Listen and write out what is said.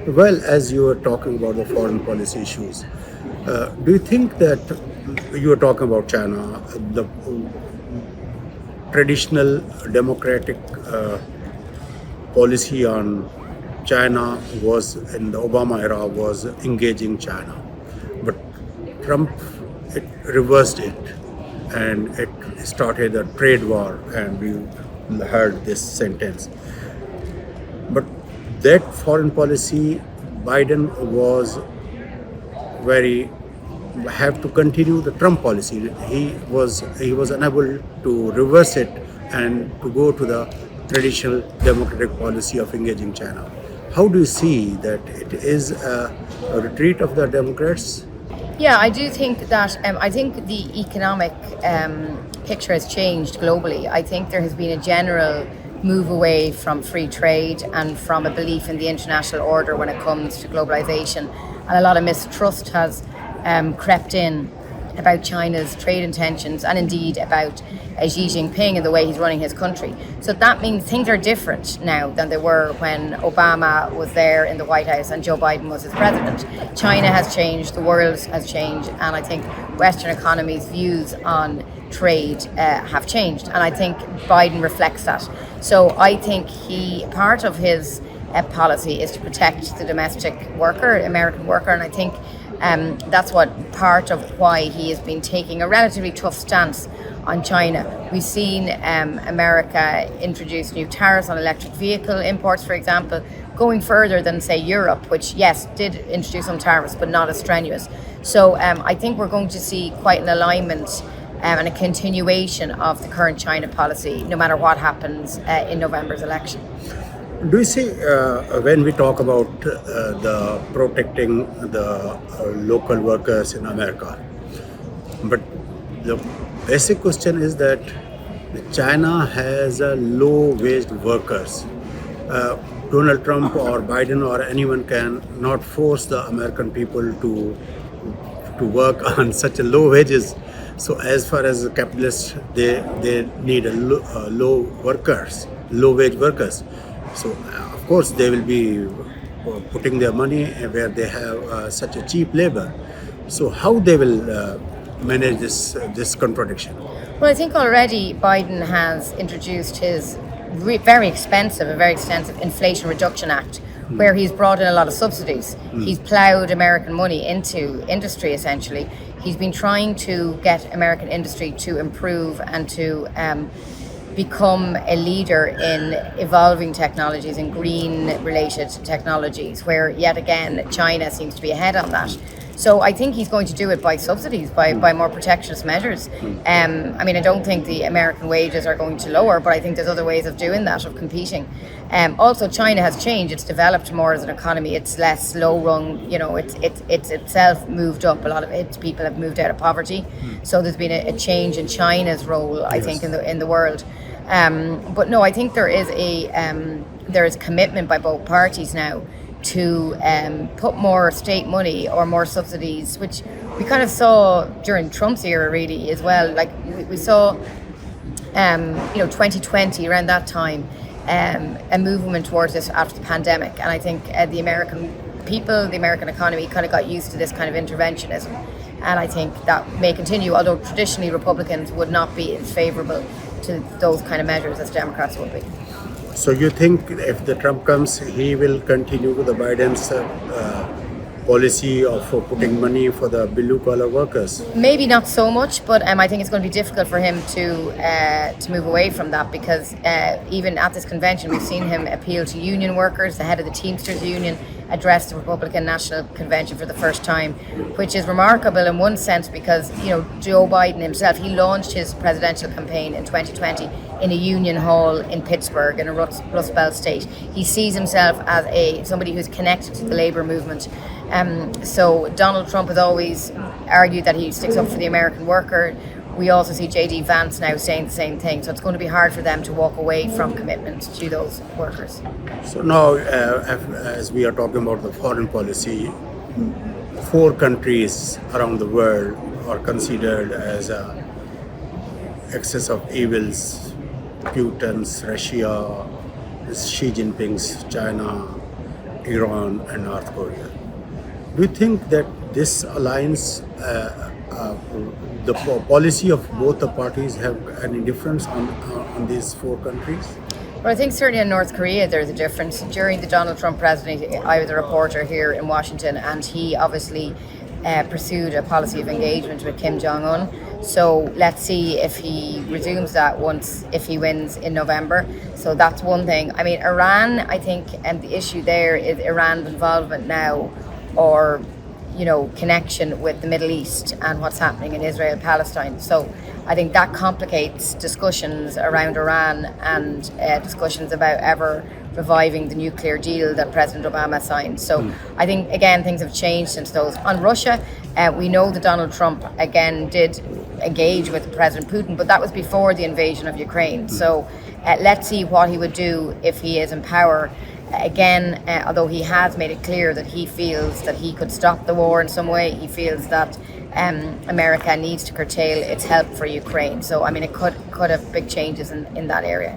Well, as you were talking about the foreign policy issues, do you think that you were talking about China, the traditional democratic policy on China was in the Obama era was engaging China, but Trump it reversed it and it started a trade war, and we heard this sentence. But that foreign policy, Biden was very have to continue the Trump policy. He was unable to reverse it and to go to the traditional democratic policy of engaging China. How do you see that it is a retreat of the Democrats? Yeah, I do think that. I think the economic picture has changed globally. I think there has been a general move away from free trade and from a belief in the international order when it comes to globalization, and a lot of mistrust has crept in about China's trade intentions and indeed about Xi Jinping and the way he's running his country. So that means things are different now than they were when Obama was there in the White House and Joe Biden was his president. China has changed, the world has changed, and I think Western economies' views on trade have changed, and I think Biden reflects that. So I think part of his policy is to protect the domestic worker, American worker, and I think that's what part of why he has been taking a relatively tough stance on China. We've seen America introduce new tariffs on electric vehicle imports, for example, going further than, say, Europe, which, yes, did introduce some tariffs, but not as strenuous. So I think we're going to see quite an alignment and a continuation of the current China policy, no matter what happens in November's election. Do you see when we talk about the protecting the local workers in America, but the basic question is that China has low-wage workers. Donald Trump or Biden or anyone can not force the American people to work on such a low wages. So as far as the capitalists, they need low wage workers. So of course they will be putting their money where they have such a cheap labor. So how they will manage this contradiction? Well, I think already Biden has introduced his very expensive and very extensive Inflation Reduction Act, where he's brought in a lot of subsidies. He's ploughed American money into industry, essentially. He's been trying to get American industry to improve and to become a leader in evolving technologies and green-related technologies, where, yet again, China seems to be ahead on that. So I think he's going to do it by subsidies, by more protectionist measures. I mean, I don't think the American wages are going to lower, but I think there's other ways of doing that, of competing. Also, China has changed. It's developed more as an economy. It's less slow-run. You know, it's itself moved up. A lot of its people have moved out of poverty. So there's been a change in China's role, I think, in the world. But no, I think there is commitment by both parties now to put more state money or more subsidies, which we kind of saw during Trump's era, really, as well. Like we saw, 2020, around that time, a movement towards this after the pandemic. And I think the American people, the American economy kind of got used to this kind of interventionism. And I think that may continue, although traditionally Republicans would not be as favourable to those kind of measures as Democrats would be. So you think if the Trump comes, he will continue with the Biden's policy of putting money for the blue-collar workers? Maybe not so much, but I think it's going to be difficult for him to move away from that, because even at this convention, we've seen him appeal to union workers. The head of the Teamsters Union addressed the Republican National Convention for the first time, which is remarkable in one sense because, Joe Biden himself, he launched his presidential campaign in 2020 in a union hall in Pittsburgh, in a Rust Belt state. He sees himself as somebody who's connected to the labor movement. So Donald Trump has always argued that he sticks up for the American worker. We also see J.D. Vance now saying the same thing. So it's going to be hard for them to walk away from commitment to those workers. So now, as we are talking about the foreign policy, 4 countries around the world are considered as excess of evils: Putin's Russia, Xi Jinping's China, Iran and North Korea. Do you think that this alliance, the policy of both the parties have any difference on these four countries? Well, I think certainly in North Korea there's a difference. During the Donald Trump presidency, I was a reporter here in Washington, and he obviously pursued a policy of engagement with Kim Jong-un. So let's see if he resumes that if he wins in November. So that's one thing. I mean, Iran, I think, and the issue there is Iran's involvement now, or connection with the Middle East and what's happening in Israel, Palestine. So I think that complicates discussions around Iran and discussions about ever reviving the nuclear deal that President Obama signed. So I think, again, things have changed since those. On Russia, we know that Donald Trump, again, did engage with President Putin, but that was before the invasion of Ukraine. So let's see what he would do if he is in power. Again, although he has made it clear that he feels that he could stop the war in some way, he feels that America needs to curtail its help for Ukraine. So, I mean, it could have big changes in that area.